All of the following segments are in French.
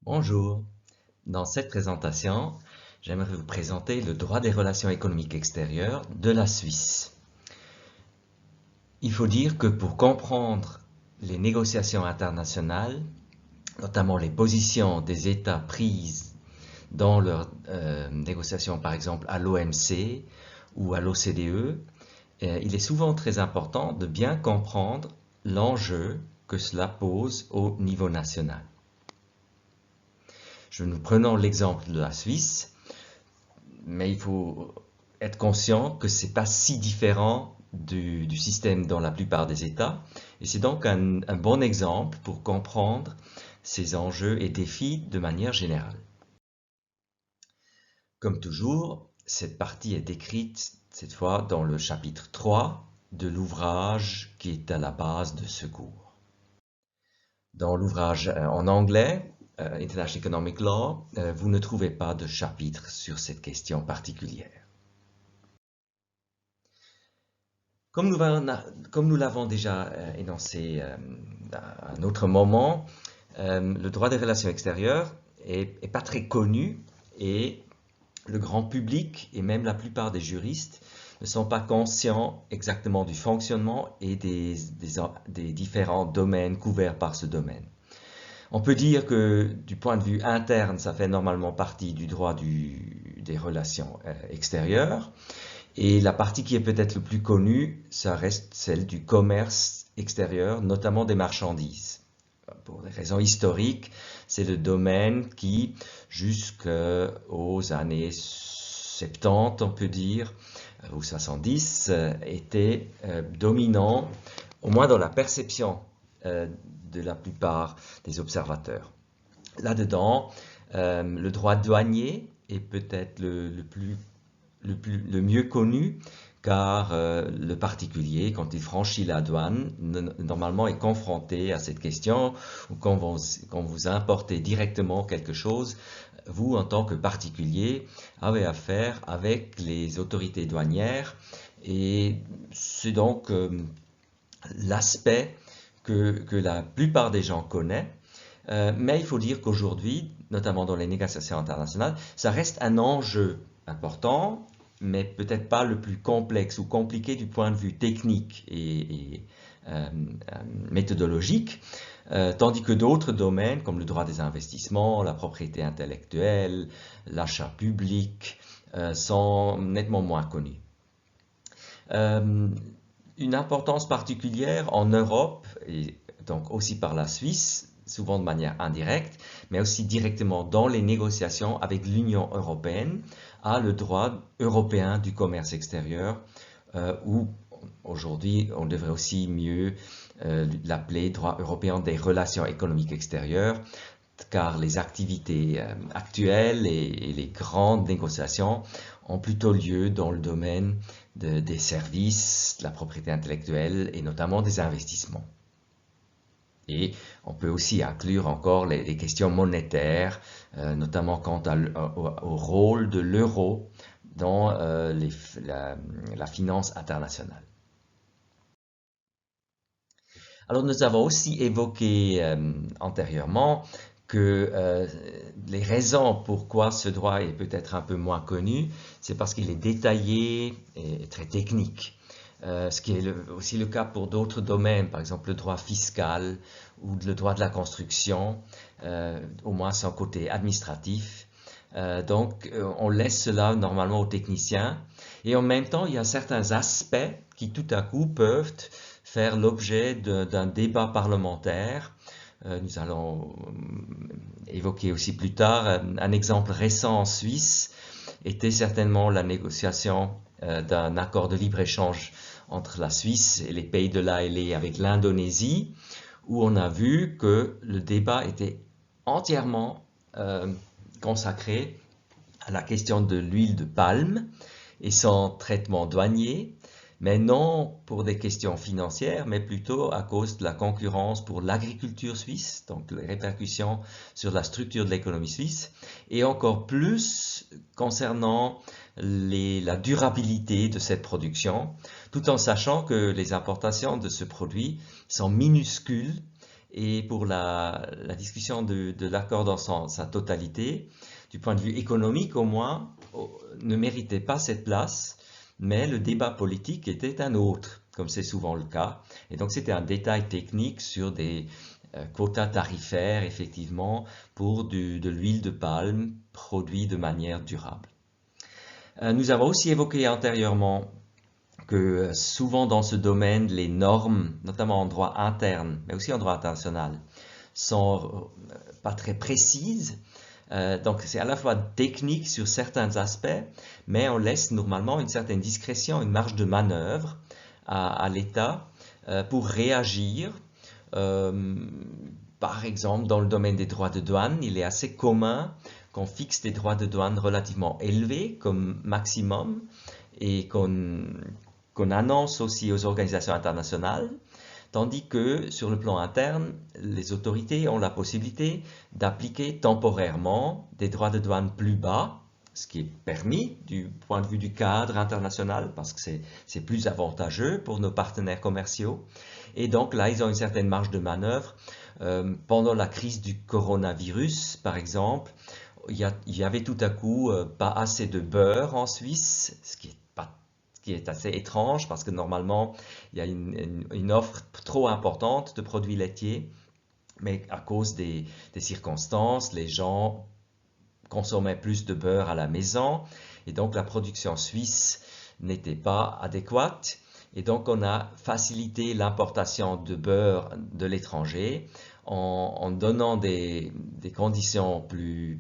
Bonjour, dans cette présentation, j'aimerais vous présenter le droit des relations économiques extérieures de la Suisse. Il faut dire que pour comprendre les négociations internationales, notamment les positions des États prises dans leurs négociations par exemple à l'OMC ou à l'OCDE, il est souvent très important de bien comprendre l'enjeu que cela pose au niveau national. Nous prenons l'exemple de la Suisse, mais il faut être conscient que ce n'est pas si différent du système dans la plupart des États. Et c'est donc un bon exemple pour comprendre ces enjeux et défis de manière générale. Comme toujours, cette partie est décrite cette fois dans le chapitre 3 de l'ouvrage qui est à la base de ce cours. Dans l'ouvrage en anglais, International Economic Law, vous ne trouvez pas de chapitre sur cette question particulière. Comme nous l'avons déjà énoncé à un autre moment, le droit des relations extérieures n'est pas très connu et le grand public et même la plupart des juristes ne sont pas conscients exactement du fonctionnement et des différents domaines couverts par ce domaine. On peut dire que du point de vue interne, ça fait normalement partie du droit des relations extérieures. Et la partie qui est peut-être le plus connue, ça reste celle du commerce extérieur, notamment des marchandises. Pour des raisons historiques, c'est le domaine qui, jusqu'aux années 70, on peut dire, ou 70, était dominant, au moins dans la perception de la plupart des observateurs. Là-dedans, le droit douanier est peut-être le mieux connu, car le particulier, quand il franchit la douane, normalement est confronté à cette question, ou quand vous importez directement quelque chose, vous, en tant que particulier, avez affaire avec les autorités douanières, et c'est donc l'aspect que la plupart des gens connaissent. Mais il faut dire qu'aujourd'hui, notamment dans les négociations internationales, ça reste un enjeu important, mais peut-être pas le plus complexe ou compliqué du point de vue technique et méthodologique, tandis que d'autres domaines comme le droit des investissements, la propriété intellectuelle, l'achat public sont nettement moins connus. Une importance particulière en Europe, et donc aussi par la Suisse, souvent de manière indirecte, mais aussi directement dans les négociations avec l'Union européenne, a le droit européen du commerce extérieur, ou aujourd'hui on devrait aussi mieux l'appeler droit européen des relations économiques extérieures, car les activités actuelles et les grandes négociations ont plutôt lieu dans le domaine des services, de la propriété intellectuelle et notamment des investissements. Et on peut aussi inclure encore les questions monétaires, notamment quant au rôle de l'euro dans la finance internationale. Alors nous avons aussi évoqué antérieurement que les raisons pourquoi ce droit est peut-être un peu moins connu, c'est parce qu'il est détaillé et très technique. Ce qui est aussi le cas pour d'autres domaines, par exemple le droit fiscal ou le droit de la construction, au moins son côté administratif. Donc on laisse cela normalement aux techniciens et en même temps il y a certains aspects qui tout à coup peuvent faire l'objet d'un débat parlementaire. Nous allons évoquer aussi plus tard un exemple récent en Suisse était certainement la négociation d'un accord de libre-échange entre la Suisse et les pays de l'ALE avec l'Indonésie, où on a vu que le débat était entièrement consacré à la question de l'huile de palme et son traitement douanier, mais non pour des questions financières, mais plutôt à cause de la concurrence pour l'agriculture suisse, donc les répercussions sur la structure de l'économie suisse, et encore plus concernant la durabilité de cette production, tout en sachant que les importations de ce produit sont minuscules Et pour la discussion de l'accord dans sa totalité, du point de vue économique au moins, ne méritait pas cette place, mais le débat politique était un autre, comme c'est souvent le cas. Et donc c'était un détail technique sur des quotas tarifaires, effectivement, pour de l'huile de palme produite de manière durable. Nous avons aussi évoqué antérieurement que souvent dans ce domaine, les normes, notamment en droit interne, mais aussi en droit international, sont pas très précises. Donc c'est à la fois technique sur certains aspects, mais on laisse normalement une certaine discrétion, une marge de manœuvre à l'État pour réagir. Par exemple, dans le domaine des droits de douane, il est assez commun qu'on fixe des droits de douane relativement élevés comme maximum et qu'on annonce aussi aux organisations internationales, tandis que sur le plan interne, les autorités ont la possibilité d'appliquer temporairement des droits de douane plus bas, ce qui est permis du point de vue du cadre international, parce que c'est plus avantageux pour nos partenaires commerciaux. Et donc là, ils ont une certaine marge de manœuvre. Pendant la crise du coronavirus, par exemple, il y avait tout à coup pas assez de beurre en Suisse, ce qui est assez étrange parce que normalement il y a une offre trop importante de produits laitiers, mais à cause des circonstances, les gens consommaient plus de beurre à la maison et donc la production suisse n'était pas adéquate. Et donc on a facilité l'importation de beurre de l'étranger en donnant des conditions plus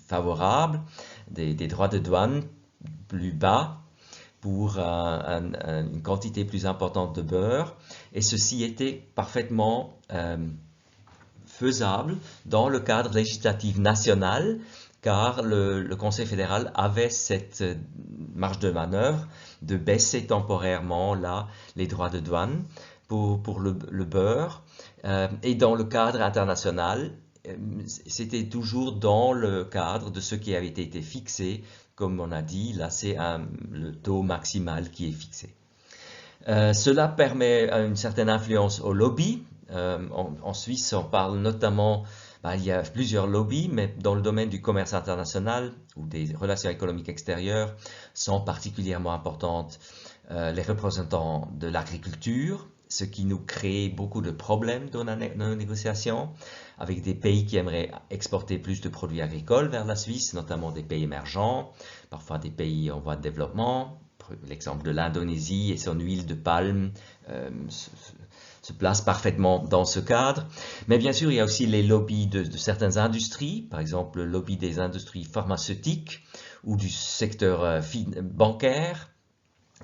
favorables, des droits de douane plus bas pour une quantité plus importante de beurre. Et ceci était parfaitement faisable dans le cadre législatif national, car le Conseil fédéral avait cette marge de manœuvre de baisser temporairement là les droits de douane pour le beurre. Et dans le cadre international, c'était toujours dans le cadre de ce qui avait été fixé. Comme on a dit, là c'est le taux maximal qui est fixé. Cela permet une certaine influence au lobby. En Suisse, on parle notamment, il y a plusieurs lobbies, mais dans le domaine du commerce international ou des relations économiques extérieures sont particulièrement importantes les représentants de l'agriculture, ce qui nous crée beaucoup de problèmes dans nos négociations avec des pays qui aimeraient exporter plus de produits agricoles vers la Suisse, notamment des pays émergents, parfois des pays en voie de développement. L'exemple de l'Indonésie et son huile de palme se place parfaitement dans ce cadre. Mais bien sûr, il y a aussi les lobbies de certaines industries, par exemple le lobby des industries pharmaceutiques ou du secteur bancaire,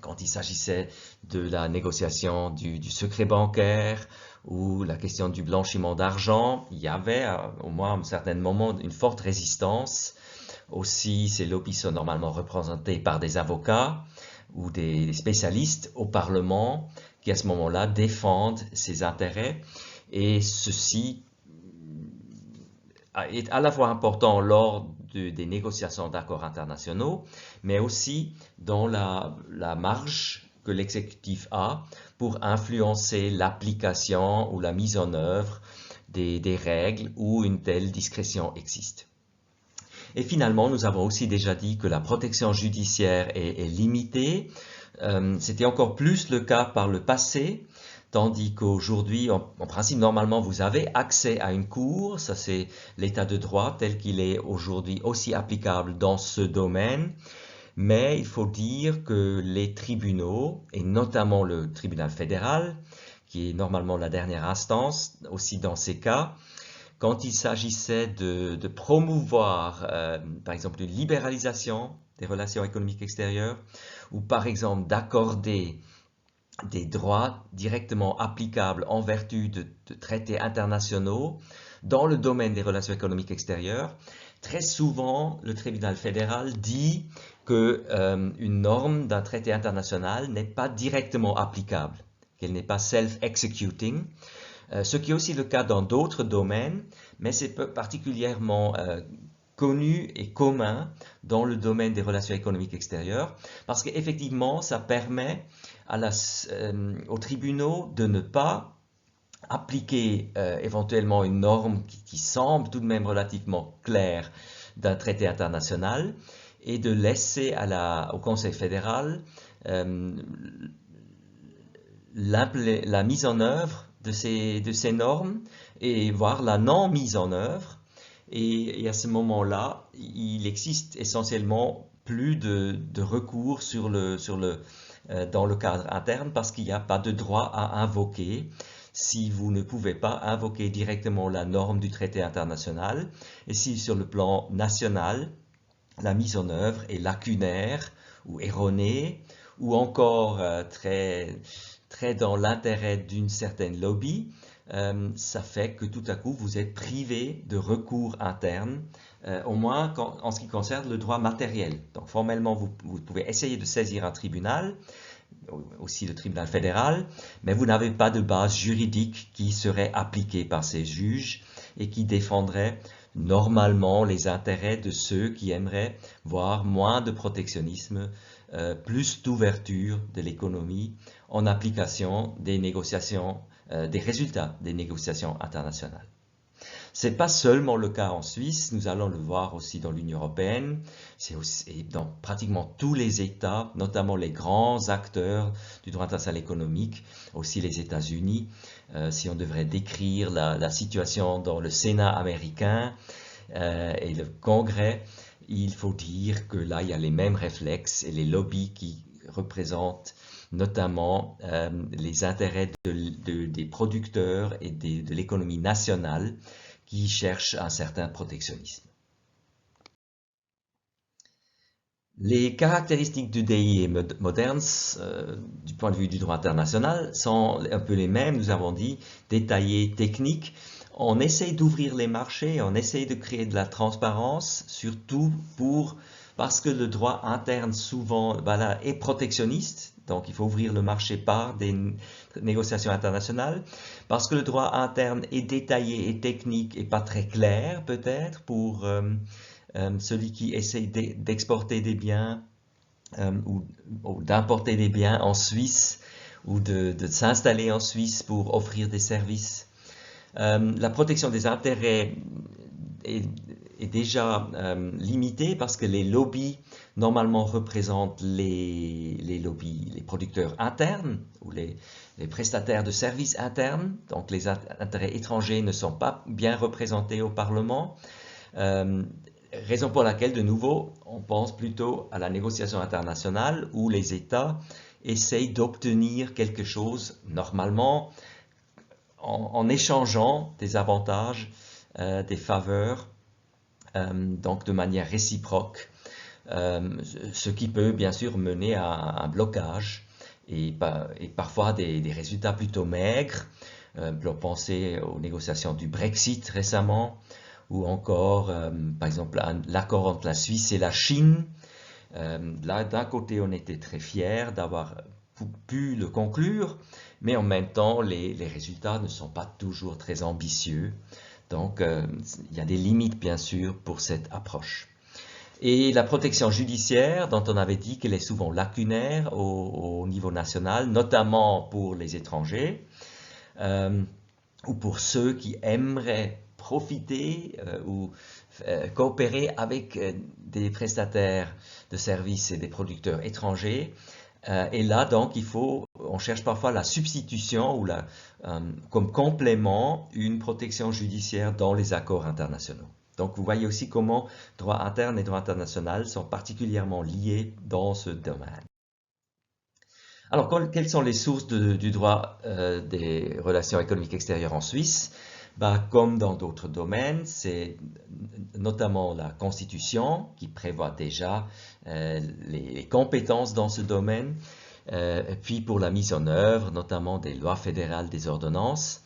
quand il s'agissait de la négociation du secret bancaire ou la question du blanchiment d'argent. Il y avait au moins à un certain moment une forte résistance. Aussi, ces lobbies sont normalement représentés par des avocats ou des spécialistes au Parlement qui à ce moment-là défendent ces intérêts, et ceci est à la fois important lors des négociations d'accords internationaux, mais aussi dans la marge que l'exécutif a pour influencer l'application ou la mise en œuvre des règles où une telle discrétion existe. Et finalement, nous avons aussi déjà dit que la protection judiciaire est limitée. C'était encore plus le cas par le passé, tandis qu'aujourd'hui, en principe, normalement, vous avez accès à une cour. Ça, c'est l'état de droit tel qu'il est aujourd'hui aussi applicable dans ce domaine. Mais il faut dire que les tribunaux, et notamment le tribunal fédéral, qui est normalement la dernière instance aussi dans ces cas, quand il s'agissait de promouvoir, par exemple, une libéralisation des relations économiques extérieures, ou par exemple d'accorder des droits directement applicables en vertu de traités internationaux dans le domaine des relations économiques extérieures, très souvent le tribunal fédéral dit qu'une norme d'un traité international n'est pas directement applicable, qu'elle n'est pas self-executing. Ce qui est aussi le cas dans d'autres domaines, mais c'est particulièrement connu et commun dans le domaine des relations économiques extérieures, parce qu'effectivement, ça permet aux tribunaux de ne pas appliquer éventuellement une norme qui semble tout de même relativement claire d'un traité international et de laisser au Conseil fédéral la mise en œuvre de ces normes et voir la non-mise en œuvre. Et à ce moment-là, il existe essentiellement plus de recours dans le cadre interne parce qu'il n'y a pas de droit à invoquer si vous ne pouvez pas invoquer directement la norme du traité international et si sur le plan national, la mise en œuvre est lacunaire ou erronée ou encore très dans l'intérêt d'une certaine lobby, ça fait que tout à coup vous êtes privé de recours interne, au moins en ce qui concerne le droit matériel. Donc formellement, vous pouvez essayer de saisir un tribunal, aussi le tribunal fédéral, mais vous n'avez pas de base juridique qui serait appliquée par ces juges et qui défendrait normalement les intérêts de ceux qui aimeraient voir moins de protectionnisme, plus d'ouverture de l'économie en application des négociations, des résultats des négociations internationales. Ce n'est pas seulement le cas en Suisse, nous allons le voir aussi dans l'Union européenne, c'est aussi dans pratiquement tous les États, notamment les grands acteurs du droit international économique, aussi les États-Unis. Si on devrait décrire la situation dans le Sénat américain et le Congrès, il faut dire que là, il y a les mêmes réflexes et les lobbies qui représentent notamment les intérêts des producteurs et de l'économie nationale qui cherchent un certain protectionnisme. Les caractéristiques du DIE moderne, du point de vue du droit international, sont un peu les mêmes, nous avons dit, détaillées, techniques. On essaye d'ouvrir les marchés, on essaye de créer de la transparence, surtout parce que le droit interne souvent est protectionniste, donc il faut ouvrir le marché par des négociations internationales, parce que le droit interne est détaillé et technique et pas très clair peut-être pour celui qui essaye d'exporter des biens ou d'importer des biens en Suisse ou de s'installer en Suisse pour offrir des services. La protection des intérêts est déjà limitée parce que les lobbies normalement représentent les lobbies, les producteurs internes ou les prestataires de services internes, donc les intérêts étrangers ne sont pas bien représentés au Parlement. Raison pour laquelle, de nouveau, on pense plutôt à la négociation internationale où les États essayent d'obtenir quelque chose, normalement, en échangeant des avantages, des faveurs, donc de manière réciproque, ce qui peut bien sûr mener à un blocage et parfois des résultats plutôt maigres. Pensez aux négociations du Brexit récemment, ou encore, par exemple, l'accord entre la Suisse et la Chine. Là, d'un côté, on était très fiers d'avoir pu le conclure, mais en même temps, les résultats ne sont pas toujours très ambitieux. Donc, il y a des limites, bien sûr, pour cette approche. Et la protection judiciaire, dont on avait dit qu'elle est souvent lacunaire au niveau national, notamment pour les étrangers, ou pour ceux qui aimeraient profiter ou coopérer avec des prestataires de services et des producteurs étrangers. Et là, donc, on cherche parfois la substitution ou comme complément une protection judiciaire dans les accords internationaux. Donc, vous voyez aussi comment droit interne et droit international sont particulièrement liés dans ce domaine. Alors, quelles sont les sources du droit des relations économiques extérieures en Suisse? Comme dans d'autres domaines, c'est notamment la Constitution qui prévoit déjà les compétences dans ce domaine, puis pour la mise en œuvre, notamment des lois fédérales, des ordonnances.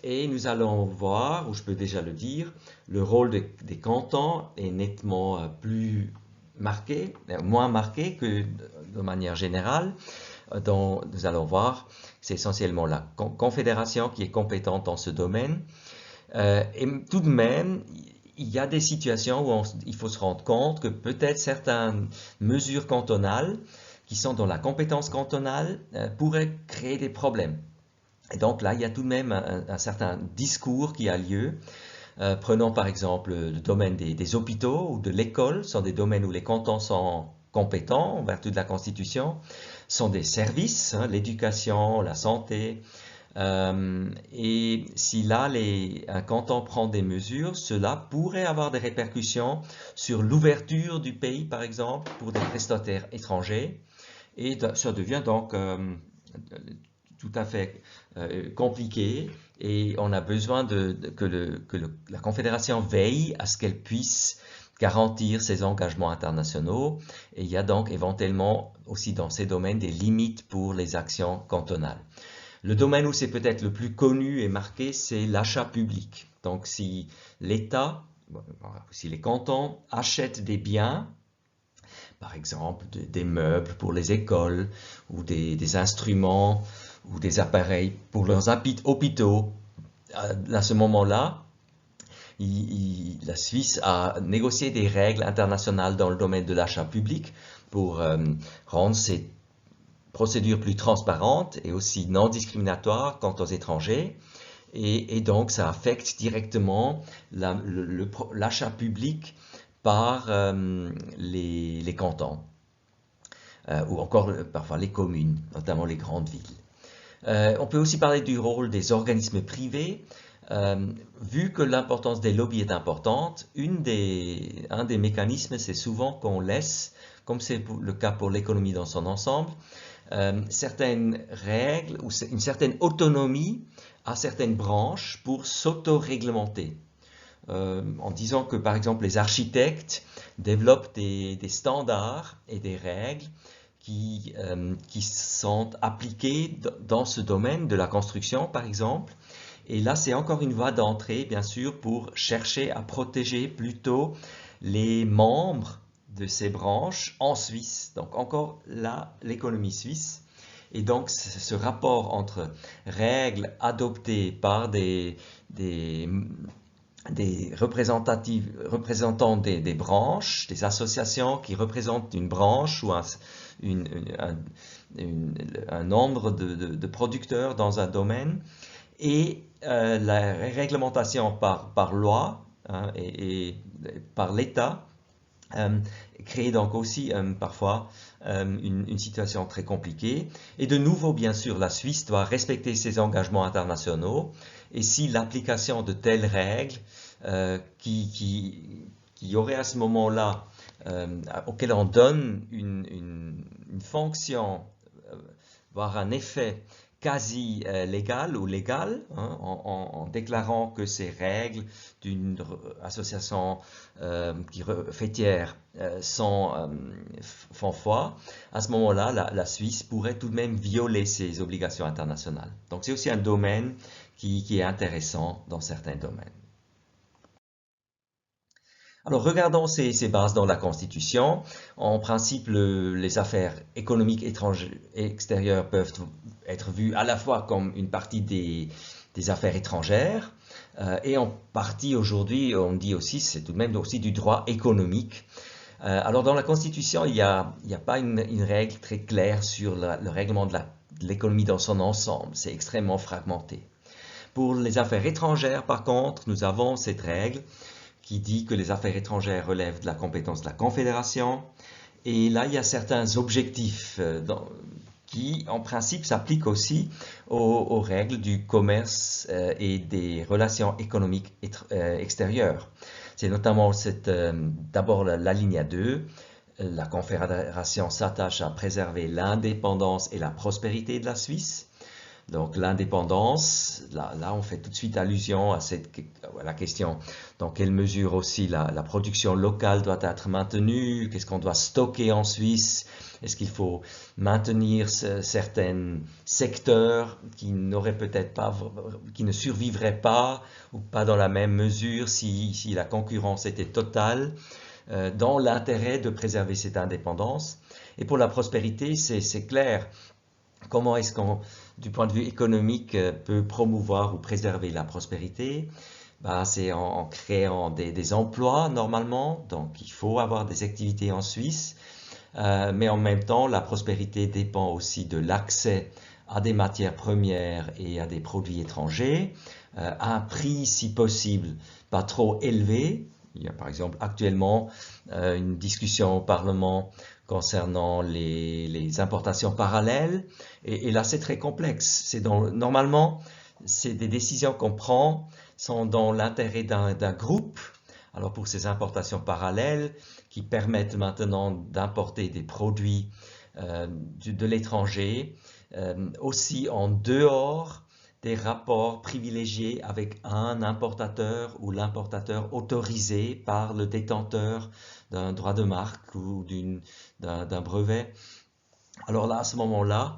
Et nous allons voir, ou je peux déjà le dire, le rôle des cantons est nettement plus marqué, moins marqué que de manière générale. Dont nous allons voir, c'est essentiellement la Confédération qui est compétente dans ce domaine. Et tout de même, il y a des situations où il faut se rendre compte que peut-être certaines mesures cantonales qui sont dans la compétence cantonale pourraient créer des problèmes. Et donc là, il y a tout de même un certain discours qui a lieu. Prenons par exemple le domaine des hôpitaux ou de l'école, ce sont des domaines où les cantons sont compétents en vertu de la Constitution, sont des services, hein, l'éducation, la santé. Et si là, un canton prend des mesures, cela pourrait avoir des répercussions sur l'ouverture du pays, par exemple, pour des prestataires étrangers. Et ça devient donc tout à fait compliqué et on a besoin que la Confédération veille à ce qu'elle puisse garantir ses engagements internationaux et il y a donc éventuellement aussi dans ces domaines des limites pour les actions cantonales. Le domaine où c'est peut-être le plus connu et marqué, c'est l'achat public. Donc si l'État, si les cantons achètent des biens, par exemple des meubles pour les écoles ou des instruments ou des appareils pour leurs hôpitaux. À ce moment-là, la Suisse a négocié des règles internationales dans le domaine de l'achat public pour rendre ces procédures plus transparentes et aussi non discriminatoires quant aux étrangers. Et donc, ça affecte directement l'achat public par les cantons ou encore parfois les communes, notamment les grandes villes. On peut aussi parler du rôle des organismes privés. Vu que l'importance des lobbies est importante, un des mécanismes, c'est souvent qu'on laisse, comme c'est le cas pour l'économie dans son ensemble, certaines règles ou une certaine autonomie à certaines branches pour s'auto-réglementer. En disant que par exemple les architectes développent des standards et des règles qui sont appliquées dans ce domaine de la construction par exemple. Et là c'est encore une voie d'entrée bien sûr pour chercher à protéger plutôt les membres de ces branches en Suisse. Donc encore là l'économie suisse. Et donc ce rapport entre règles adoptées par des représentants des branches, des associations qui représentent une branche ou un nombre de producteurs dans un domaine, et la réglementation par loi hein, et par l'État crée donc aussi parfois une situation très compliquée. Et de nouveau, bien sûr, la Suisse doit respecter ses engagements internationaux. Et si l'application de telles règles qui aurait à ce moment-là, auquel on donne une fonction, voire un effet quasi légal ou légal, hein, en déclarant que ces règles d'une association fêtière font foi, à ce moment-là, la Suisse pourrait tout de même violer ses obligations internationales. Donc c'est aussi un domaine qui est intéressant dans certains domaines. Alors regardons ces bases dans la Constitution. En principe, les affaires économiques extérieures peuvent être vues à la fois comme une partie des affaires étrangères et en partie aujourd'hui, on dit aussi, c'est tout de même aussi du droit économique. Alors dans la Constitution, il n'y a pas une règle très claire sur le règlement de l'économie dans son ensemble. C'est extrêmement fragmenté. Pour les affaires étrangères, par contre, nous avons cette règle qui dit que les affaires étrangères relèvent de la compétence de la Confédération. Et là, il y a certains objectifs qui, en principe, s'appliquent aussi aux règles du commerce et des relations économiques extérieures. C'est notamment d'abord la ligne 2. La Confédération s'attache à préserver l'indépendance et la prospérité de la Suisse. Donc l'indépendance, là on fait tout de suite allusion à la question dans quelle mesure aussi la production locale doit être maintenue, qu'est-ce qu'on doit stocker en Suisse, est-ce qu'il faut maintenir certains secteurs qui n'auraient peut-être pas, qui ne survivraient pas ou pas dans la même mesure si la concurrence était totale, dans l'intérêt de préserver cette indépendance. Et pour la prospérité, c'est clair. Comment est-ce qu'on, du point de vue économique, peut promouvoir ou préserver la prospérité? C'est en créant des emplois normalement, donc il faut avoir des activités en Suisse, mais en même temps la prospérité dépend aussi de l'accès à des matières premières et à des produits étrangers, à un prix si possible pas trop élevé. Il y a par exemple actuellement une discussion au Parlement concernant les importations parallèles, et là c'est très complexe. Normalement, c'est des décisions qu'on prend sont dans l'intérêt d'un groupe. Alors pour ces importations parallèles qui permettent maintenant d'importer des produits de l'étranger, aussi en dehors des rapports privilégiés avec un importateur ou l'importateur autorisé par le détenteur d'un droit de marque ou d'un brevet. Alors là, à ce moment-là,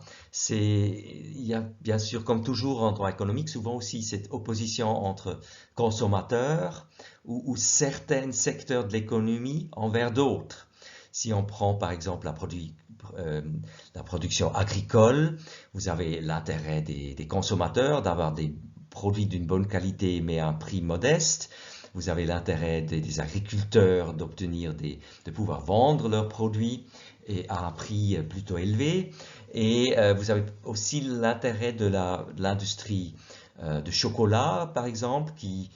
il y a bien sûr, comme toujours en droit économique, souvent aussi cette opposition entre consommateurs ou certains secteurs de l'économie envers d'autres. Si on prend par exemple la production agricole, vous avez l'intérêt des consommateurs d'avoir des produits d'une bonne qualité mais à un prix modeste. Vous avez l'intérêt des agriculteurs de pouvoir vendre leurs produits et à un prix plutôt élevé. Et vous avez aussi l'intérêt de l'industrie de chocolat, par exemple, qui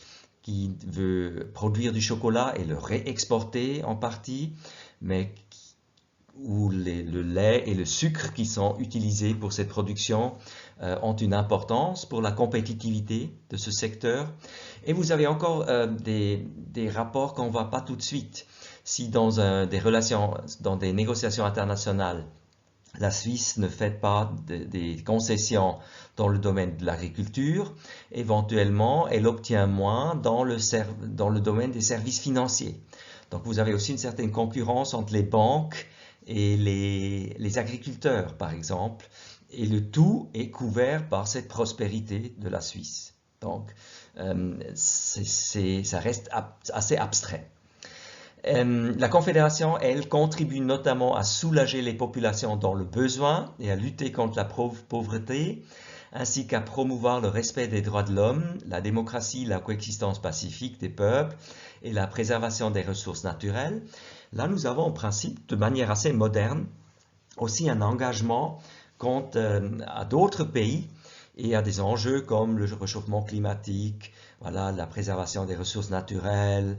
veut produire du chocolat et le réexporter en partie, mais où le lait et le sucre qui sont utilisés pour cette production ont une importance pour la compétitivité de ce secteur. Et vous avez encore des rapports qu'on ne voit pas tout de suite. Si dans des négociations internationales, la Suisse ne fait pas des concessions dans le domaine de l'agriculture, éventuellement elle obtient moins dans le domaine des services financiers. Donc vous avez aussi une certaine concurrence entre les banques et les agriculteurs, par exemple, et le tout est couvert par cette prospérité de la Suisse. Donc ça reste assez abstrait. La Confédération, elle, contribue notamment à soulager les populations dans le besoin et à lutter contre la pauvreté, ainsi qu'à promouvoir le respect des droits de l'homme, la démocratie, la coexistence pacifique des peuples et la préservation des ressources naturelles. Là, nous avons en principe, de manière assez moderne, aussi un engagement à d'autres pays et à des enjeux comme le réchauffement climatique, voilà, la préservation des ressources naturelles,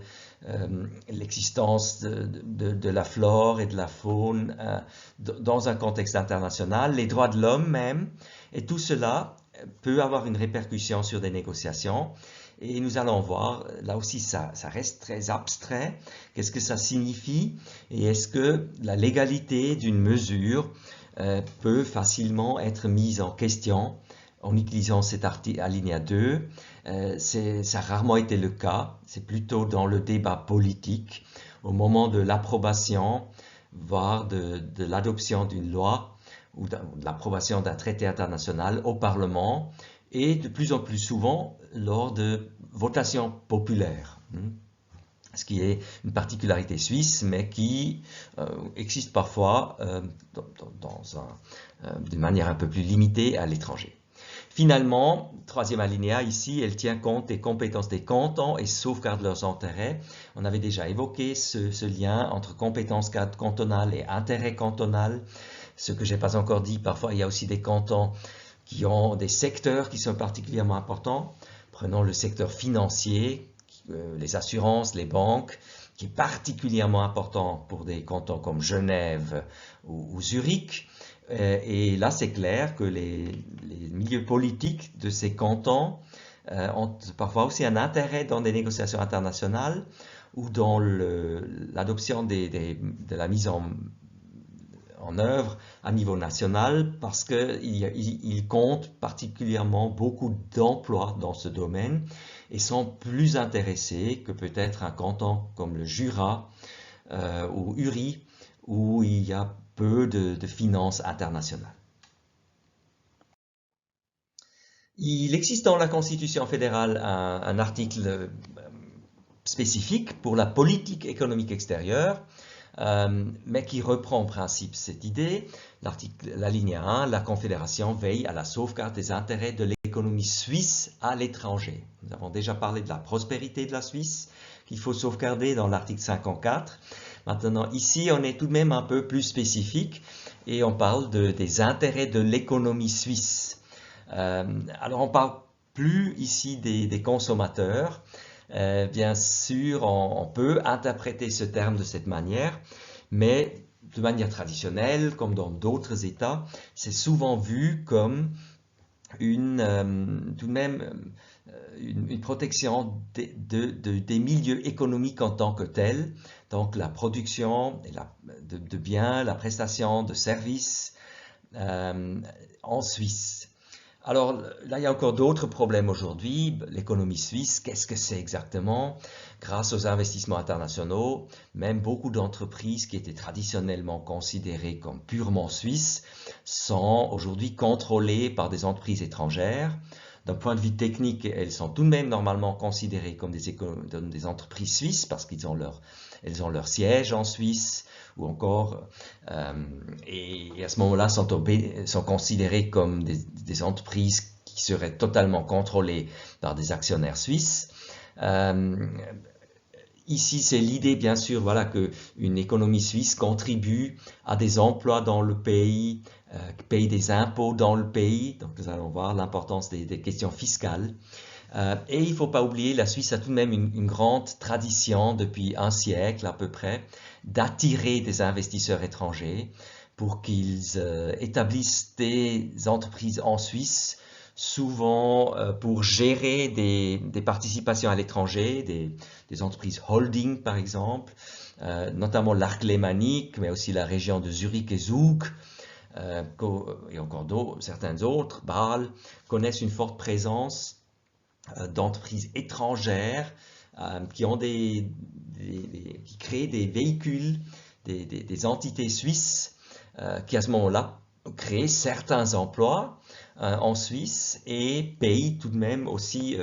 l'existence de la flore et de la faune dans un contexte international, les droits de l'homme même, et tout cela peut avoir une répercussion sur des négociations. Et nous allons voir, là aussi ça reste très abstrait, qu'est-ce que ça signifie et est-ce que la légalité d'une mesure peut facilement être mise en question en utilisant cet alinéa 2. Ça a rarement été le cas, c'est plutôt dans le débat politique, au moment de l'approbation, voire de l'adoption d'une loi ou de l'approbation d'un traité international au Parlement, et de plus en plus souvent lors de votations populaires. Ce qui est une particularité suisse, mais qui existe parfois d'une manière un peu plus limitée à l'étranger. Finalement, troisième alinéa ici, elle tient compte des compétences des cantons et sauvegarde leurs intérêts. On avait déjà évoqué ce lien entre compétences cantonales et intérêt cantonal. Ce que je n'ai pas encore dit, parfois il y a aussi des cantons qui ont des secteurs qui sont particulièrement importants. Prenons le secteur financier, les assurances, les banques, qui est particulièrement important pour des cantons comme Genève ou Zurich. Et là, c'est clair que les milieux politiques de ces cantons ont parfois aussi un intérêt dans des négociations internationales ou dans l'adoption de la mise en œuvre à niveau national parce qu'ils comptent particulièrement beaucoup d'emplois dans ce domaine et sont plus intéressés que peut-être un canton comme le Jura ou Uri où il y a peu de finances internationales. Il existe dans la Constitution fédérale un article spécifique pour la politique économique extérieure, mais qui reprend en principe cette idée. L'alinéa 1, la Confédération veille à la sauvegarde des intérêts de l'économie suisse à l'étranger. Nous avons déjà parlé de la prospérité de la Suisse, qu'il faut sauvegarder dans l'article 54. Maintenant, ici, on est tout de même un peu plus spécifique et on parle des intérêts de l'économie suisse. Alors, on parle plus ici des consommateurs. Bien sûr, on peut interpréter ce terme de cette manière, mais de manière traditionnelle, comme dans d'autres États, c'est souvent vu comme tout de même une protection des milieux économiques en tant que tels, donc la production de biens, la prestation de services en Suisse. Alors là, il y a encore d'autres problèmes aujourd'hui. L'économie suisse, qu'est-ce que c'est exactement? Grâce aux investissements internationaux, même beaucoup d'entreprises qui étaient traditionnellement considérées comme purement suisses sont aujourd'hui contrôlées par des entreprises étrangères. D'un point de vue technique, elles sont tout de même normalement considérées comme des entreprises suisses parce elles ont leur siège en Suisse ou encore, et à ce moment-là sont considérées comme des entreprises qui seraient totalement contrôlées par des actionnaires suisses. Ici, c'est l'idée, bien sûr, voilà, qu'une économie suisse contribue à des emplois dans le pays, paye des impôts dans le pays. Donc, nous allons voir l'importance des questions fiscales. Et il ne faut pas oublier, la Suisse a tout de même une grande tradition depuis un siècle à peu près d'attirer des investisseurs étrangers pour qu'ils établissent des entreprises en Suisse, souvent pour gérer des participations à l'étranger, des entreprises holding par exemple, notamment l'arc lémanique, mais aussi la région de Zurich et Zug, et encore certains autres, Bâle, connaissent une forte présence d'entreprises étrangères qui créent des véhicules, des entités suisses qui à ce moment-là créent certains emplois en Suisse et payent tout de même aussi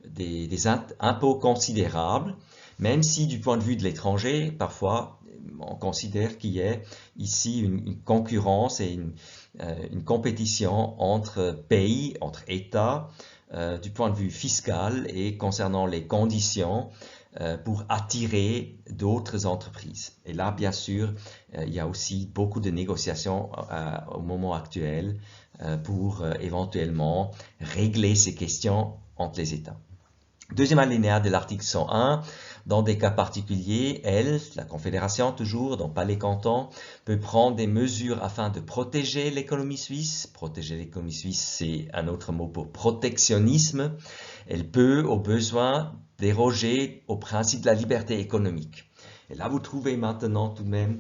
des impôts considérables, même si du point de vue de l'étranger, parfois on considère qu'il y a ici une concurrence et une compétition entre pays, entre États, du point de vue fiscal et concernant les conditions pour attirer d'autres entreprises. Et là, bien sûr, il y a aussi beaucoup de négociations au moment actuel pour éventuellement régler ces questions entre les États. Deuxième alinéa de l'article 101, dans des cas particuliers, la Confédération toujours, donc pas les cantons, peut prendre des mesures afin de protéger l'économie suisse. Protéger l'économie suisse, c'est un autre mot pour protectionnisme. Elle peut, au besoin, déroger au principe de la liberté économique. Et là, vous trouvez maintenant tout de même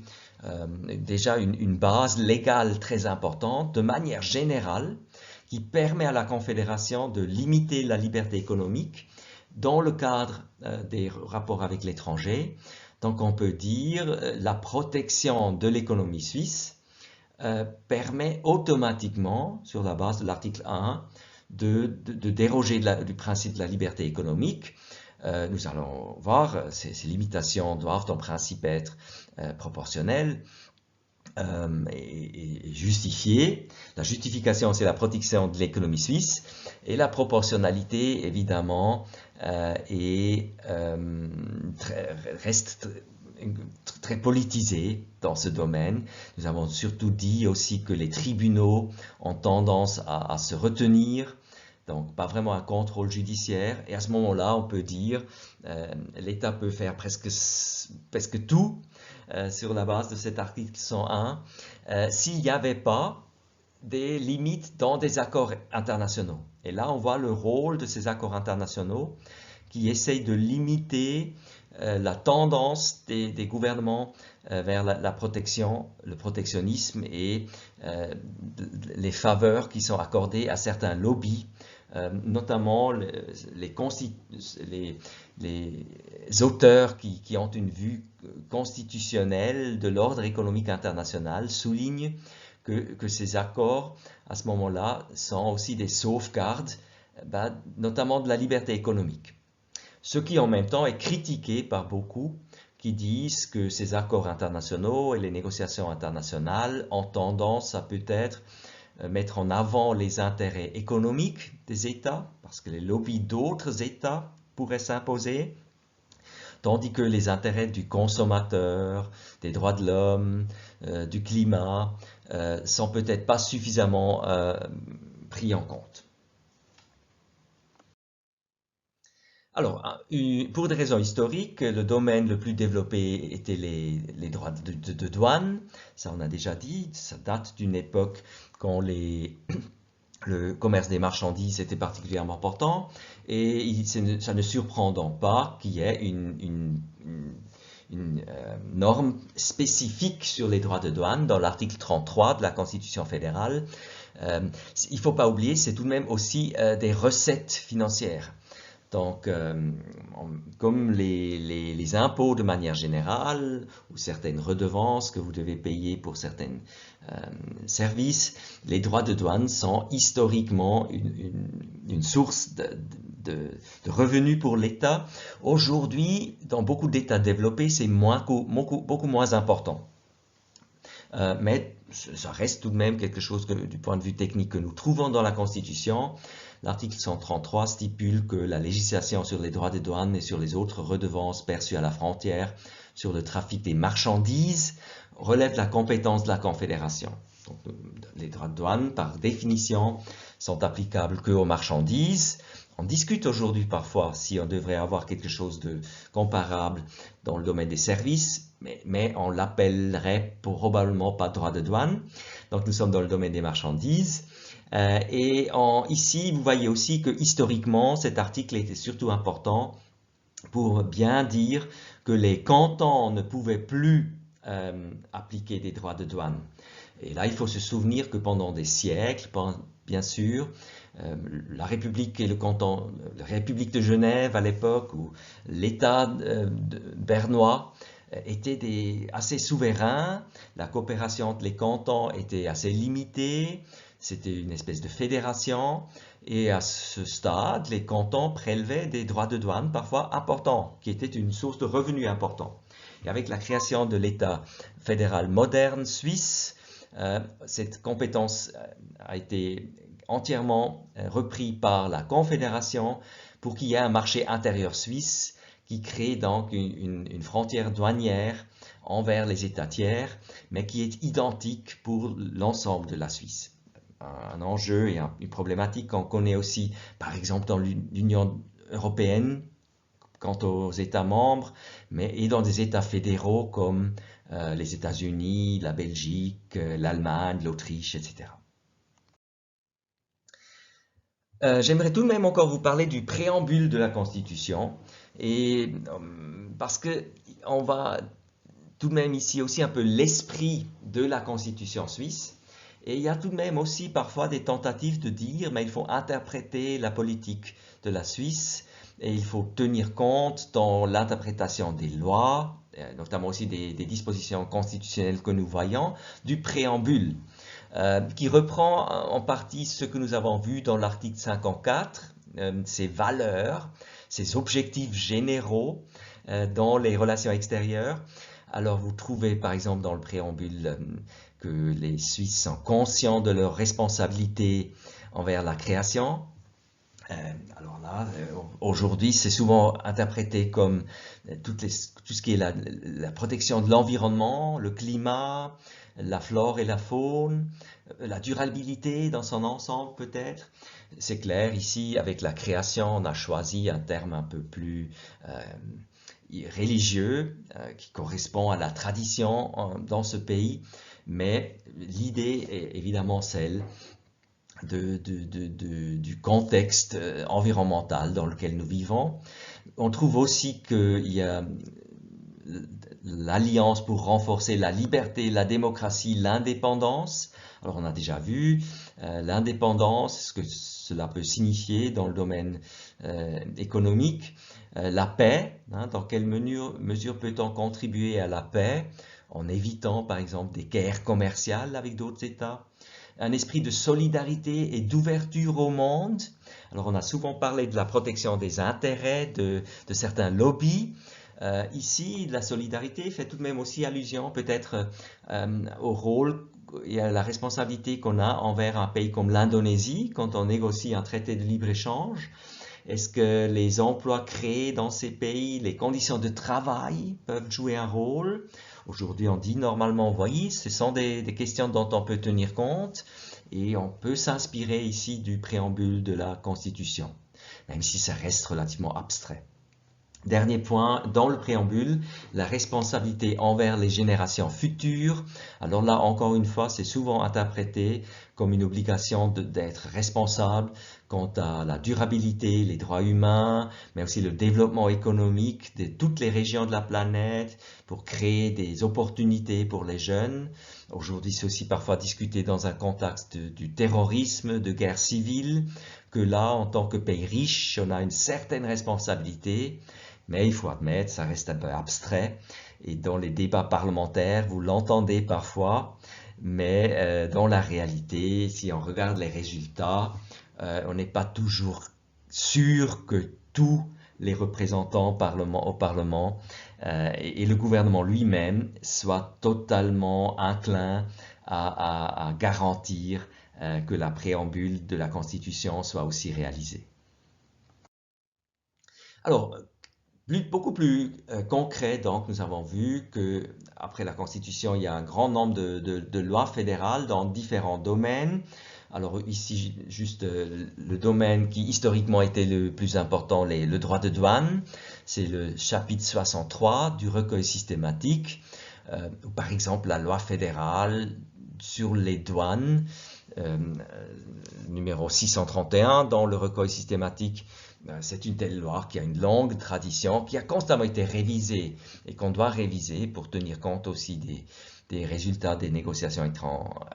déjà une base légale très importante, de manière générale, qui permet à la Confédération de limiter la liberté économique dans le cadre des rapports avec l'étranger. Donc on peut dire la protection de l'économie suisse permet automatiquement, sur la base de l'article 1, de déroger du principe de la liberté économique. Nous allons voir, ces limitations doivent en principe être proportionnelles et justifiées. La justification, c'est la protection de l'économie suisse, et la proportionnalité, évidemment, reste très politisée dans ce domaine. Nous avons surtout dit aussi que les tribunaux ont tendance à se retenir, donc pas vraiment un contrôle judiciaire, et à ce moment-là, on peut dire l'État peut faire presque tout sur la base de cet article 101 s'il n'y avait pas des limites dans des accords internationaux. Et là, on voit le rôle de ces accords internationaux qui essayent de limiter la tendance des gouvernements vers la protection, le protectionnisme et les faveurs qui sont accordées à certains lobbies, notamment les auteurs qui ont une vue constitutionnelle de l'ordre économique international soulignent que ces accords, à ce moment-là, sont aussi des sauvegardes, notamment de la liberté économique. Ce qui, en même temps, est critiqué par beaucoup qui disent que ces accords internationaux et les négociations internationales ont tendance à peut-être mettre en avant les intérêts économiques des États, parce que les lobbies d'autres États pourraient s'imposer, tandis que les intérêts du consommateur, des droits de l'homme, du climat, sont peut-être pas suffisamment pris en compte. Alors, pour des raisons historiques, le domaine le plus développé était les droits de douane. Ça, on a déjà dit, ça date d'une époque quand le commerce des marchandises était particulièrement important. Et ça ne surprend donc pas qu'il y ait une norme spécifique sur les droits de douane dans l'article 33 de la Constitution fédérale. Il ne faut pas oublier, c'est tout de même aussi des recettes financières. Donc, comme les impôts de manière générale, ou certaines redevances que vous devez payer pour certains services, les droits de douane sont historiquement une source de revenus pour l'État. Aujourd'hui, dans beaucoup d'États développés, c'est beaucoup moins important. Mais ça reste tout de même quelque chose que, du point de vue technique que nous trouvons dans la Constitution. L'article 133 stipule que la législation sur les droits de douane et sur les autres redevances perçues à la frontière, sur le trafic des marchandises, relève de la compétence de la Confédération. Donc, les droits de douane, par définition, sont applicables qu'aux marchandises. On discute aujourd'hui parfois si on devrait avoir quelque chose de comparable dans le domaine des services, mais on l'appellerait probablement pas droit de douane. Donc nous sommes dans le domaine des marchandises. Ici, vous voyez aussi que historiquement, cet article était surtout important pour bien dire que les cantons ne pouvaient plus appliquer des droits de douane. Et là, il faut se souvenir que pendant des siècles, bien sûr, la République et la République de Genève à l'époque, ou l'État bernois, étaient assez souverains. La coopération entre les cantons était assez limitée. C'était une espèce de fédération. Et à ce stade, les cantons prélevaient des droits de douane parfois importants, qui étaient une source de revenus importants. Et avec la création de l'État fédéral moderne suisse, cette compétence a été entièrement reprise par la Confédération pour qu'il y ait un marché intérieur suisse qui crée donc une frontière douanière envers les États tiers, mais qui est identique pour l'ensemble de la Suisse. Un enjeu et une problématique qu'on connaît aussi, par exemple, dans l'Union européenne, quant aux États membres, et dans des États fédéraux comme les États-Unis, la Belgique, l'Allemagne, l'Autriche, etc. J'aimerais tout de même encore vous parler du préambule de la Constitution, et parce que on va tout de même ici aussi un peu l'esprit de la Constitution suisse. Et il y a tout de même aussi parfois des tentatives de dire, mais il faut interpréter la politique de la Suisse et il faut tenir compte dans l'interprétation des lois, notamment aussi des dispositions constitutionnelles que nous voyons, du préambule, qui reprend en partie ce que nous avons vu dans l'article 54, ces valeurs, ces objectifs généraux dans les relations extérieures. Alors vous trouvez par exemple dans le préambule que les Suisses sont conscients de leurs responsabilités envers la création. Alors là, aujourd'hui, c'est souvent interprété comme tout ce qui est la protection de l'environnement, le climat, la flore et la faune, la durabilité dans son ensemble peut-être. C'est clair, ici, avec la création, on a choisi un terme un peu plus religieux, qui correspond à la tradition dans ce pays, mais l'idée est évidemment celle du contexte environnemental dans lequel nous vivons. On trouve aussi qu'il y a l'Alliance pour renforcer la liberté, la démocratie, l'indépendance. Alors on a déjà vu l'indépendance, ce que cela peut signifier dans le domaine économique, la paix, dans quelle mesure peut-on contribuer à la paix en évitant par exemple des guerres commerciales avec d'autres États, un esprit de solidarité et d'ouverture au monde. Alors on a souvent parlé de la protection des intérêts de certains lobbies. Ici, la solidarité fait tout de même aussi allusion peut-être au rôle et à la responsabilité qu'on a envers un pays comme l'Indonésie quand on négocie un traité de libre-échange. Est-ce que les emplois créés dans ces pays, les conditions de travail peuvent jouer un rôle? Aujourd'hui, on dit normalement, oui, ce sont des questions dont on peut tenir compte et on peut s'inspirer ici du préambule de la Constitution, même si ça reste relativement abstrait. Dernier point, dans le préambule, la responsabilité envers les générations futures. Alors là, encore une fois, c'est souvent interprété comme une obligation d'être responsable quant à la durabilité, les droits humains, mais aussi le développement économique de toutes les régions de la planète pour créer des opportunités pour les jeunes. Aujourd'hui, c'est aussi parfois discuté dans un contexte du terrorisme, de guerre civile, que là, en tant que pays riche, on a une certaine responsabilité. Mais il faut admettre, ça reste un peu abstrait. Et dans les débats parlementaires, vous l'entendez parfois, mais dans la réalité, si on regarde les résultats, on n'est pas toujours sûr que tous les représentants au Parlement et le gouvernement lui-même soient totalement inclins à garantir que la préambule de la Constitution soit aussi réalisée. Alors, beaucoup plus concret, donc, nous avons vu que après la Constitution, il y a un grand nombre de lois fédérales dans différents domaines. Alors ici, juste le domaine qui historiquement était le plus important, le droit de douane, c'est le chapitre 63 du recueil systématique, ou par exemple la loi fédérale sur les douanes, numéro 631 dans le recueil systématique. C'est une telle loi qui a une longue tradition, qui a constamment été révisée et qu'on doit réviser pour tenir compte aussi des résultats des négociations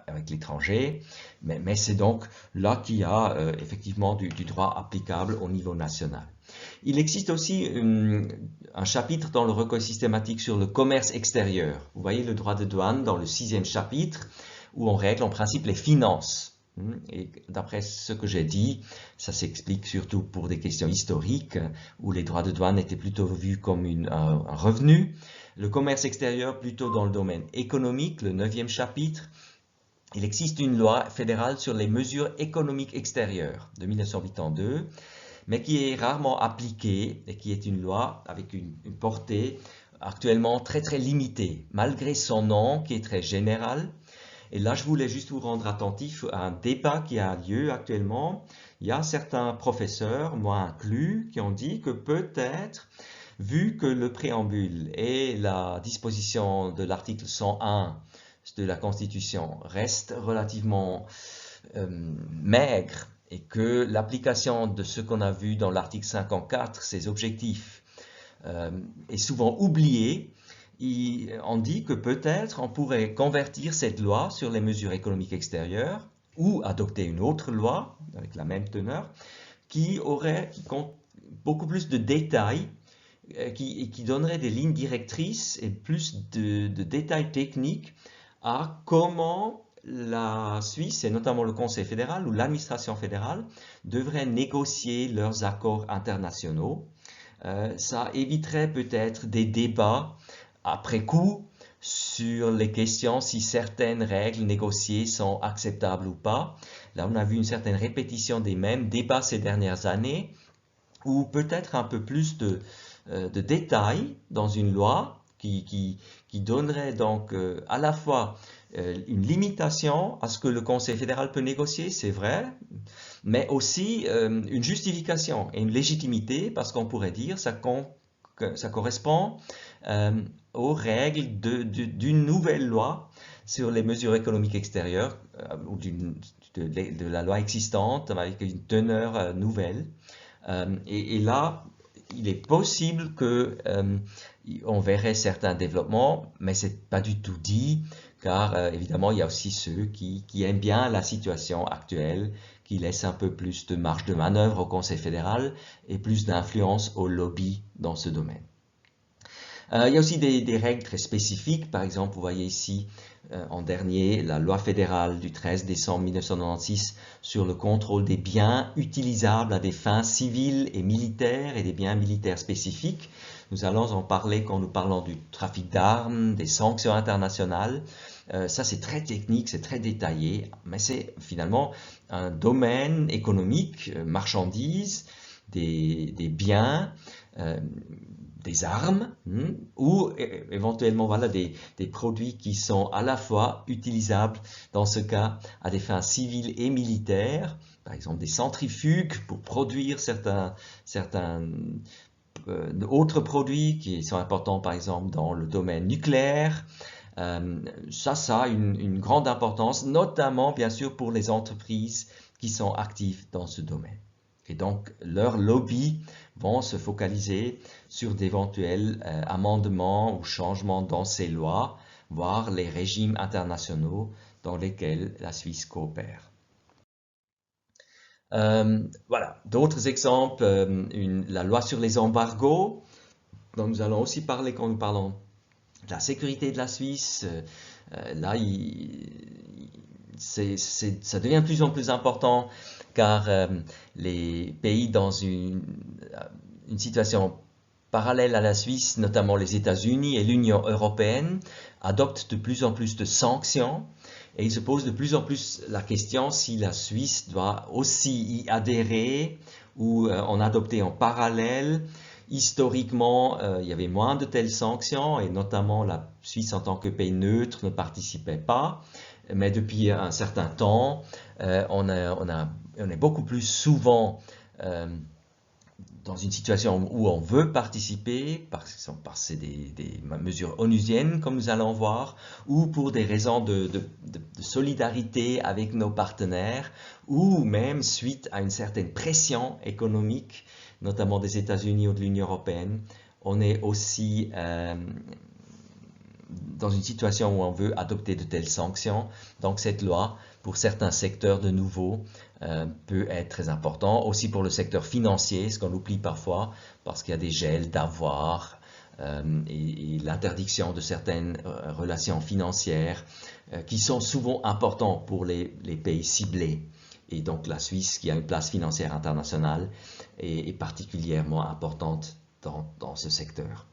avec l'étranger. Mais c'est donc là qu'il y a effectivement du droit applicable au niveau national. Il existe aussi un chapitre dans le recueil systématique sur le commerce extérieur. Vous voyez le droit de douane dans le 6e chapitre, où on règle en principe les finances. Et d'après ce que j'ai dit, ça s'explique surtout pour des questions historiques où les droits de douane étaient plutôt vus comme un revenu. Le commerce extérieur plutôt dans le domaine économique, le 9e chapitre. Il existe une loi fédérale sur les mesures économiques extérieures de 1982, mais qui est rarement appliquée et qui est une loi avec une portée actuellement très très limitée, malgré son nom qui est très général. Et là, je voulais juste vous rendre attentif à un débat qui a lieu actuellement. Il y a certains professeurs, moi inclus, qui ont dit que peut-être, vu que le préambule et la disposition de l'article 101 de la Constitution restent relativement maigres et que l'application de ce qu'on a vu dans l'article 54, ses objectifs, est souvent oubliée, on dit que peut-être on pourrait convertir cette loi sur les mesures économiques extérieures ou adopter une autre loi avec la même teneur qui compte beaucoup plus de détails, qui donnerait des lignes directrices et plus de détails techniques à comment la Suisse, et notamment le Conseil fédéral ou l'administration fédérale, devraient négocier leurs accords internationaux. Ça éviterait peut-être des débats après coup sur les questions si certaines règles négociées sont acceptables ou pas. Là, on a vu une certaine répétition des mêmes débats ces dernières années, ou peut-être un peu plus de détails dans une loi qui donnerait donc à la fois une limitation à ce que le Conseil fédéral peut négocier, c'est vrai, mais aussi une justification et une légitimité, parce qu'on pourrait dire que ça correspond aux règles d'une nouvelle loi sur les mesures économiques extérieures ou de la loi existante avec une teneur nouvelle. Et là, il est possible que on verrait certains développements, mais c'est pas du tout dit, car évidemment, il y a aussi ceux qui aiment bien la situation actuelle, qui laissent un peu plus de marge de manœuvre au Conseil fédéral et plus d'influence au lobby dans ce domaine. Il y a aussi des règles très spécifiques. Par exemple, vous voyez ici en dernier la loi fédérale du 13 décembre 1996 sur le contrôle des biens utilisables à des fins civiles et militaires et des biens militaires spécifiques. Nous allons en parler quand nous parlons du trafic d'armes, des sanctions internationales. Ça, c'est très technique, c'est très détaillé, mais c'est finalement un domaine économique, marchandise, des biens, des armes, ou éventuellement voilà, des produits qui sont à la fois utilisables, dans ce cas, à des fins civiles et militaires, par exemple des centrifuges pour produire certains autres produits qui sont importants, par exemple, dans le domaine nucléaire. Ça a une grande importance, notamment, bien sûr, pour les entreprises qui sont actives dans ce domaine. Et donc, leurs lobbies vont se focaliser sur d'éventuels amendements ou changements dans ces lois, voire les régimes internationaux dans lesquels la Suisse coopère. Voilà, d'autres exemples, la loi sur les embargos, dont nous allons aussi parler quand nous parlons de la sécurité de la Suisse. Là, ça devient de plus en plus important car les pays dans une situation parallèle à la Suisse, notamment les États-Unis et l'Union européenne, adoptent de plus en plus de sanctions et il se pose de plus en plus la question si la Suisse doit aussi y adhérer ou en adopter en parallèle. Historiquement, il y avait moins de telles sanctions et notamment la Suisse en tant que pays neutre ne participait pas. Mais depuis un certain temps, on est beaucoup plus souvent dans une situation où on veut participer, parce que c'est des mesures onusiennes, comme nous allons voir, ou pour des raisons de solidarité avec nos partenaires, ou même suite à une certaine pression économique, notamment des États-Unis ou de l'Union européenne. On est aussi dans une situation où on veut adopter de telles sanctions. Donc cette loi, pour certains secteurs de nouveau, peut être très important. Aussi pour le secteur financier, ce qu'on oublie parfois, parce qu'il y a des gels d'avoirs et l'interdiction de certaines relations financières qui sont souvent importants pour les pays ciblés. Et donc la Suisse, qui a une place financière internationale, est particulièrement importante dans ce secteur.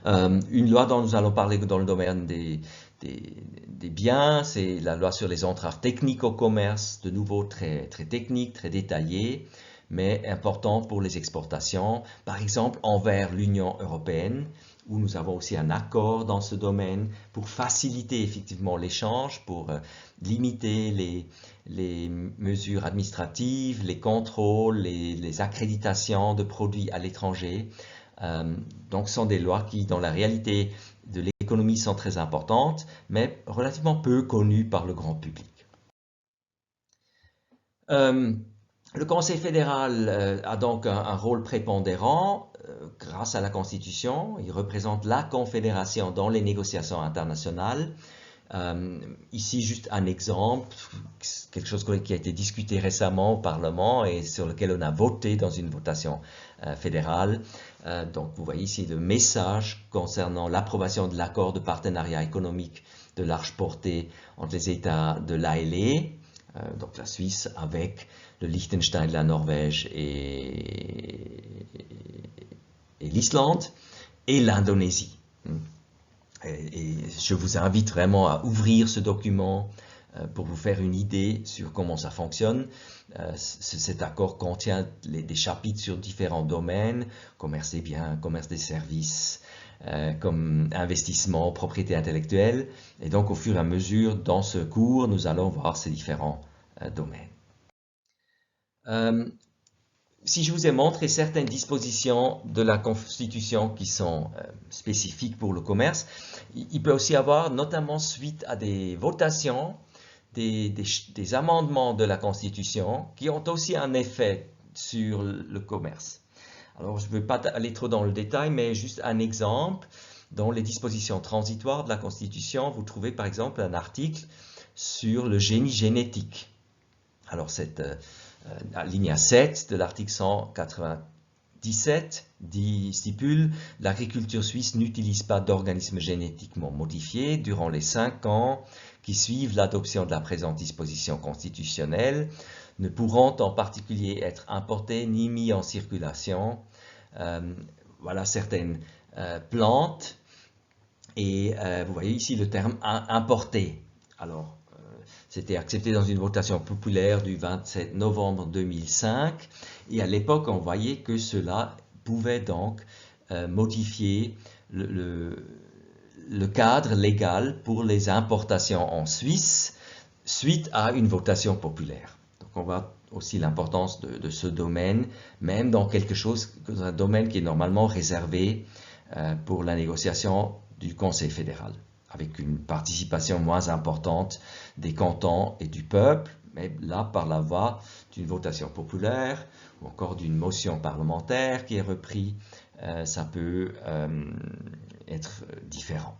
Une loi dont nous allons parler dans le domaine des biens, c'est la loi sur les entraves techniques au commerce, de nouveau très technique, très détaillée, mais important pour les exportations, par exemple envers l'Union européenne, où nous avons aussi un accord dans ce domaine pour faciliter effectivement l'échange, pour limiter les mesures administratives, les contrôles, les accréditations de produits à l'étranger. Donc ce sont des lois qui, dans la réalité de l'économie, sont très importantes, mais relativement peu connues par le grand public. Le Conseil fédéral a donc un rôle prépondérant grâce à la Constitution. Il représente la Confédération dans les négociations internationales. Ici, juste un exemple, quelque chose qui a été discuté récemment au Parlement et sur lequel on a voté dans une votation fédérale. Donc, vous voyez ici le message concernant l'approbation de l'accord de partenariat économique de large portée entre les États de l'ALE, donc la Suisse avec le Liechtenstein, la Norvège et l'Islande, et l'Indonésie. Et je vous invite vraiment à ouvrir ce document pour vous faire une idée sur comment ça fonctionne. Cet accord contient des chapitres sur différents domaines, commerce des biens, commerce des services, comme investissement, propriété intellectuelle. Et donc au fur et à mesure, dans ce cours, nous allons voir ces différents domaines. Si je vous ai montré certaines dispositions de la Constitution qui sont spécifiques pour le commerce, il peut aussi y avoir, notamment suite à des votations, des amendements de la Constitution qui ont aussi un effet sur le commerce. Alors, je ne veux pas aller trop dans le détail, mais juste un exemple. Dans les dispositions transitoires de la Constitution, vous trouvez par exemple un article sur le génie génétique. Alors, cette alinéa 7 de l'article 197 stipule « L'agriculture suisse n'utilise pas d'organismes génétiquement modifiés durant les 5 ans qui suivent l'adoption de la présente disposition constitutionnelle, ne pourront en particulier être importés ni mis en circulation. » Voilà certaines plantes et vous voyez ici le terme « importé ». Alors, C'était accepté dans une votation populaire du 27 novembre 2005. Et à l'époque, on voyait que cela pouvait donc modifier le cadre légal pour les importations en Suisse suite à une votation populaire. Donc on voit aussi l'importance de ce domaine, même dans dans un domaine qui est normalement réservé pour la négociation du Conseil fédéral, avec une participation moins importante des cantons et du peuple, mais là par la voie d'une votation populaire ou encore d'une motion parlementaire qui est reprise, ça peut être différent.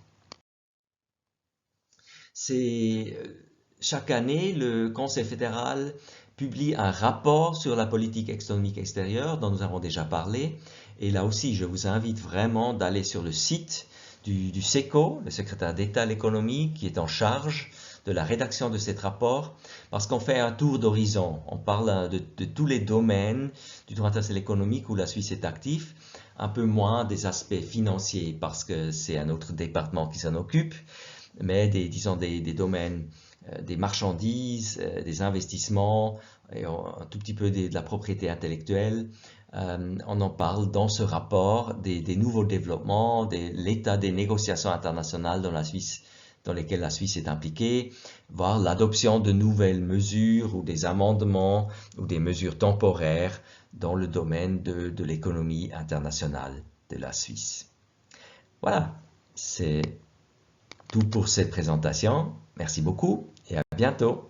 Chaque année, le Conseil fédéral publie un rapport sur la politique économique extérieure dont nous avons déjà parlé. Et là aussi, je vous invite vraiment d'aller sur le site du SECO, le secrétaire d'État à l'économie, qui est en charge de la rédaction de cet rapport, parce qu'on fait un tour d'horizon. On parle de tous les domaines du droit international économique où la Suisse est active, un peu moins des aspects financiers, parce que c'est un autre département qui s'en occupe, mais disons des domaines des marchandises, des investissements, et un tout petit peu de la propriété intellectuelle. On en parle dans ce rapport des nouveaux développements, de l'état des négociations internationales dans lesquelles la Suisse est impliquée, voire l'adoption de nouvelles mesures ou des amendements ou des mesures temporaires dans le domaine de l'économie internationale de la Suisse. Voilà, c'est tout pour cette présentation. Merci beaucoup et à bientôt.